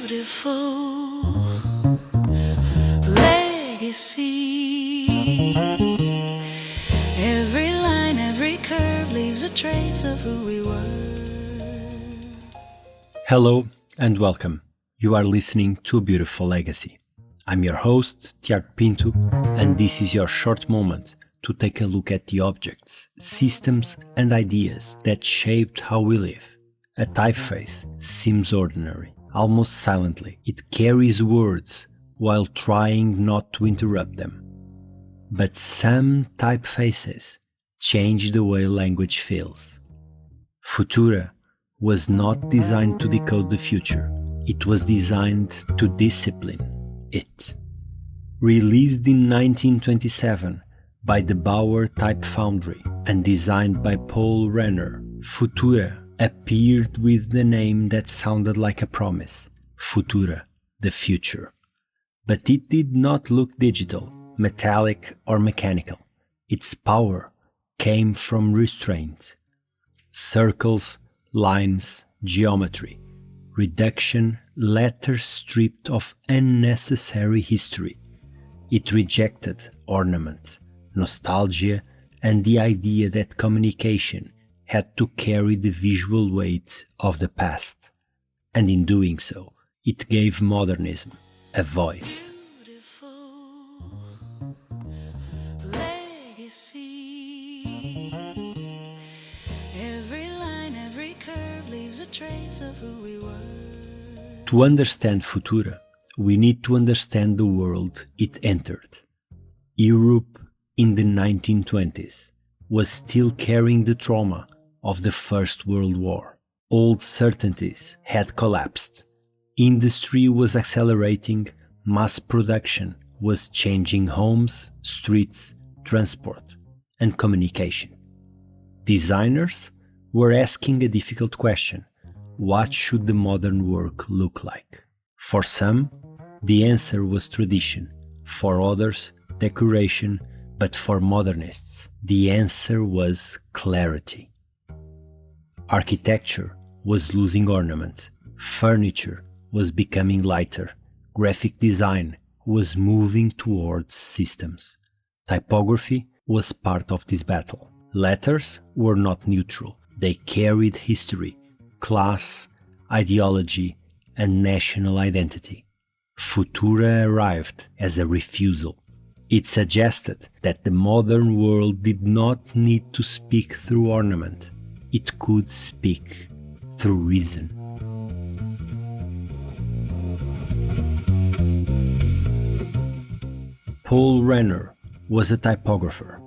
beautiful legacy. Every line, every curve leaves a trace of who we were. Hello and welcome. You are listening to A Beautiful Legacy. I'm your host, Tiago Pinto, and this is your short moment to take a look at the objects, systems and ideas that shaped how we live. A typeface seems ordinary, almost silently. It carries words while trying not to interrupt them. But some typefaces change the way language feels. Futura was not designed to decode the future. It was designed to discipline it. Released in 1927 by the Bauer Type Foundry and designed by Paul Renner, Futura appeared with the name that sounded like a promise, Futura, the future. But it did not look digital, metallic or mechanical. Its power came from restraint. Circles, lines, geometry, reduction, letters stripped of unnecessary history. It rejected ornament, nostalgia, and the idea that communication had to carry the visual weight of the past. And in doing so, it gave modernism a voice. To understand Futura, we need to understand the world it entered. Europe in the 1920s was still carrying the trauma of the First World War. Old certainties had collapsed. Industry was accelerating, mass production was changing homes, streets, transport, and communication. Designers were asking a difficult question: what should the modern work look like? For some, the answer was tradition, for others, decoration, but for modernists, the answer was clarity. Architecture was losing ornament, furniture was becoming lighter, graphic design was moving towards systems. Typography was part of this battle. Letters were not neutral, they carried history, class, ideology, and national identity. Futura arrived as a refusal. It suggested that the modern world did not need to speak through ornament. It could speak through reason. Paul Renner was a typographer,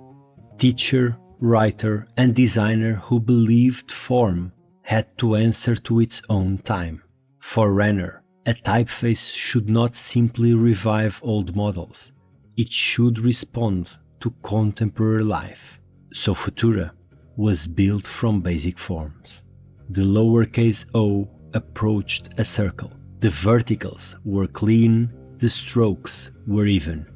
teacher, writer, and designer who believed form had to answer to its own time. For Renner, a typeface should not simply revive old models. It should respond to contemporary life. So Futura was built from basic forms. The lowercase o approached a circle. The verticals were clean, the strokes were even.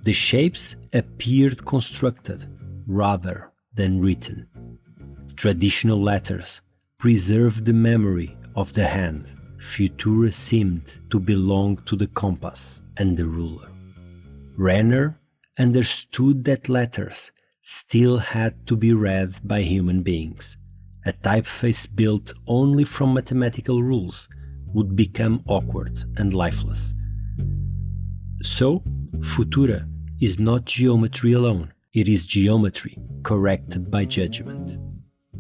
The shapes appeared constructed rather than written. Traditional letters preserved the memory of the hand. Futura seemed to belong to the compass and the ruler. Renner understood that letters still had to be read by human beings. A typeface built only from mathematical rules would become awkward and lifeless. So, Futura is not geometry alone. It is geometry corrected by judgment.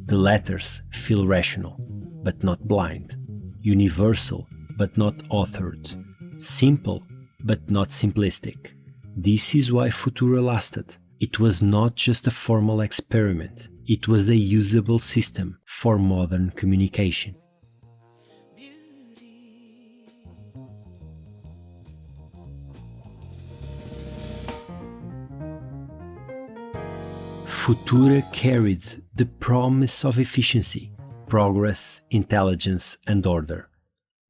The letters feel rational, but not blind. Universal, but not authored. Simple, but not simplistic. This is why Futura lasted. It was not just a formal experiment. It was a usable system for modern communication. Futura carried the promise of efficiency, progress, intelligence, and order.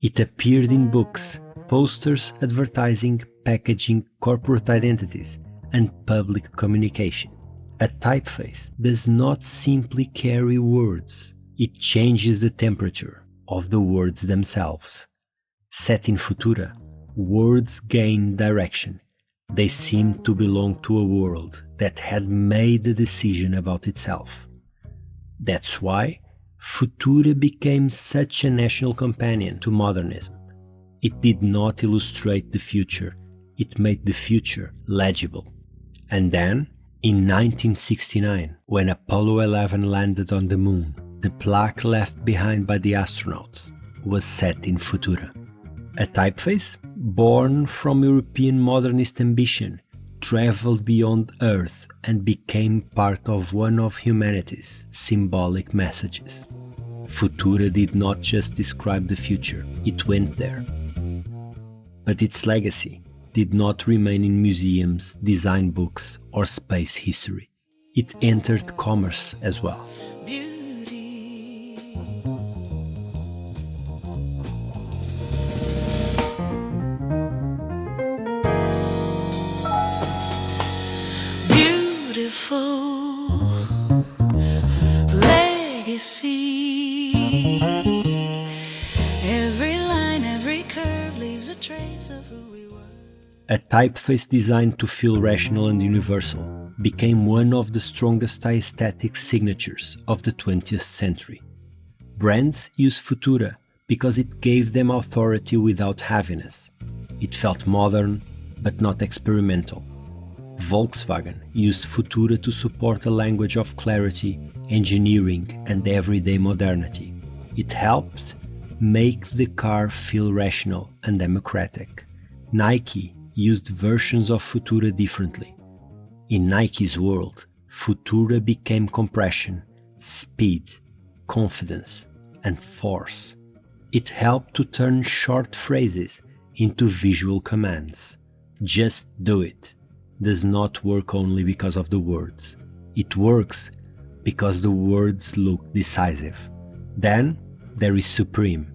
It appeared in books, posters, advertising, packaging, corporate identities, and public communication. A typeface does not simply carry words, it changes the temperature of the words themselves. Set in Futura, words gained direction. They seemed to belong to a world that had made a decision about itself. That's why Futura became such a national companion to modernism. It did not illustrate the future, it made the future legible. And then, in 1969, when Apollo 11 landed on the moon, the plaque left behind by the astronauts was set in Futura. A typeface, born from European modernist ambition, traveled beyond Earth and became part of one of humanity's symbolic messages. Futura did not just describe the future, it went there. But its legacy did not remain in museums, design books, or space history. It entered commerce as well. Beautiful legacy. Every line, every curve leaves a trace of who we were. A typeface designed to feel rational and universal became one of the strongest aesthetic signatures of the 20th century. Brands used Futura because it gave them authority without heaviness. It felt modern, but not experimental. Volkswagen used Futura to support a language of clarity, engineering, and everyday modernity. It helped make the car feel rational and democratic. Nike used versions of Futura differently. In Nike's world, Futura became compression, speed, confidence, and force. It helped to turn short phrases into visual commands. Just do it does not work only because of the words. It works because the words look decisive. Then there is Supreme.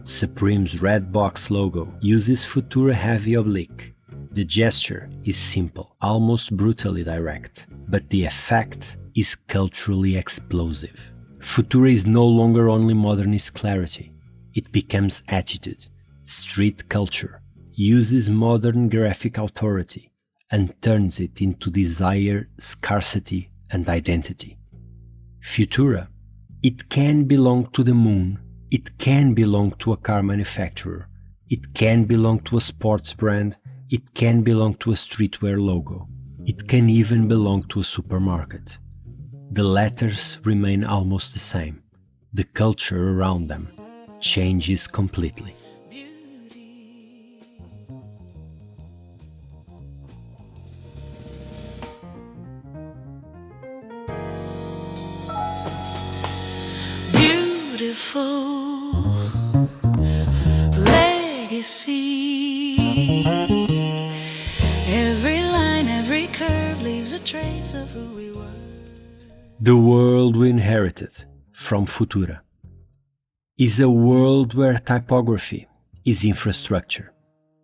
Supreme's red box logo uses Futura heavy oblique. The gesture is simple, almost brutally direct, but the effect is culturally explosive. Futura is no longer only modernist clarity. It becomes attitude, street culture, uses modern graphic authority, and turns it into desire, scarcity, and identity. Futura. It can belong to the moon, it can belong to a car manufacturer, it can belong to a sports brand, it can belong to a streetwear logo, it can even belong to a supermarket. The letters remain almost the same. The culture around them changes completely. Beautiful legacy. Every line, every curve leaves a trace of who we were. The world we inherited from Futura is a world where typography is infrastructure.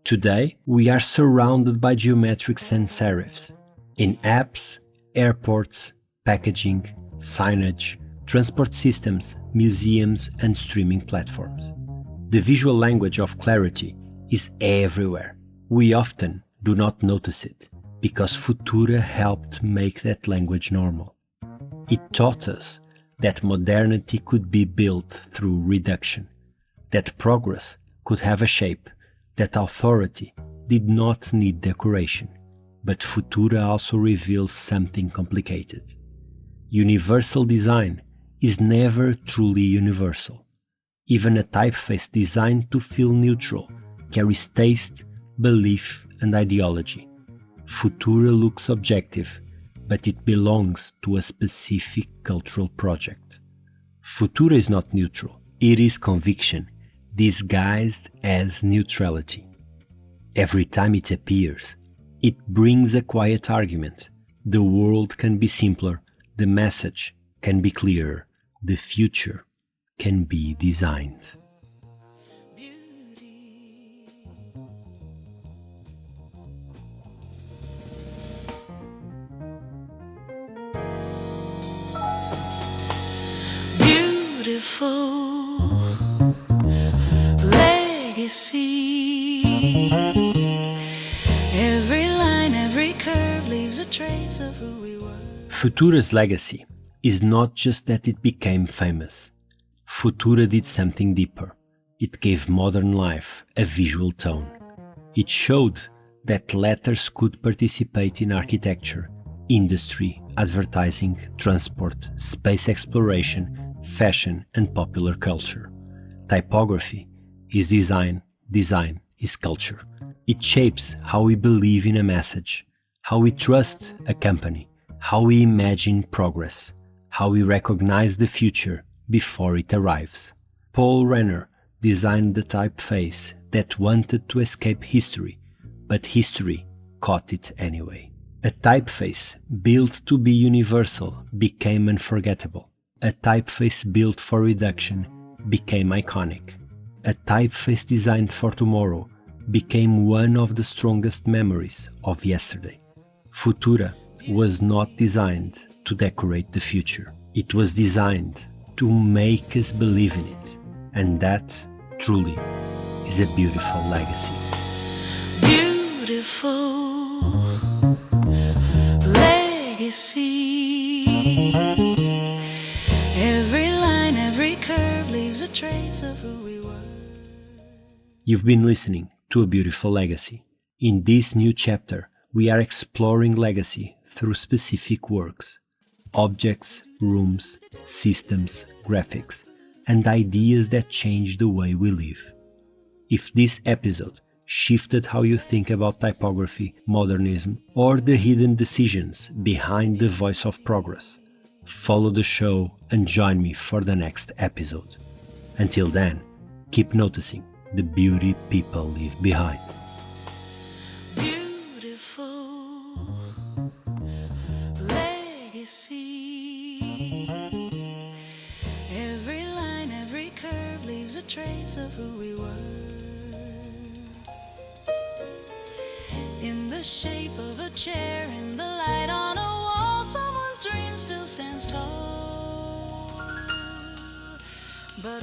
Today, we are surrounded by geometric sans serifs in apps, airports, packaging, signage, transport systems, museums, and streaming platforms. The visual language of clarity is everywhere. We often do not notice it because Futura helped make that language normal. It taught us that modernity could be built through reduction, that progress could have a shape, that authority did not need decoration. But Futura also reveals something complicated. Universal design is never truly universal. Even a typeface designed to feel neutral carries taste, belief, and ideology. Futura looks objective, but it belongs to a specific cultural project. Futura is not neutral, it is conviction, disguised as neutrality. Every time it appears, it brings a quiet argument. The world can be simpler, the message can be clearer, the future can be designed. Beautiful legacy. trace of who we were. Futura's legacy is not just that it became famous. Futura did something deeper. It gave modern life a visual tone. It showed that letters could participate in architecture, industry, advertising, transport, space exploration, fashion, and popular culture. Typography is design, design is culture. It shapes how we believe in a message, how we trust a company, how we imagine progress, how we recognize the future before it arrives. Paul Renner designed the typeface that wanted to escape history, but history caught it anyway. A typeface built to be universal became unforgettable. A typeface built for reduction became iconic. A typeface designed for tomorrow became one of the strongest memories of yesterday. Futura was not designed to decorate the future. It was designed to make us believe in it. And that, truly, is a beautiful legacy. Beautiful legacy. Every line, every curve leaves a trace of who we were. You've been listening to A Beautiful Legacy. In this new chapter, we are exploring legacy through specific works, objects, rooms, systems, graphics, and ideas that change the way we live. If this episode shifted how you think about typography, modernism, or the hidden decisions behind the voice of progress, follow the show and join me for the next episode. Until then, keep noticing the beauty people leave behind. Beautiful legacy. Every line, every curve leaves a trace of who we were. In the shape of a chair, in the light on a wall, someone's dream still stands tall. But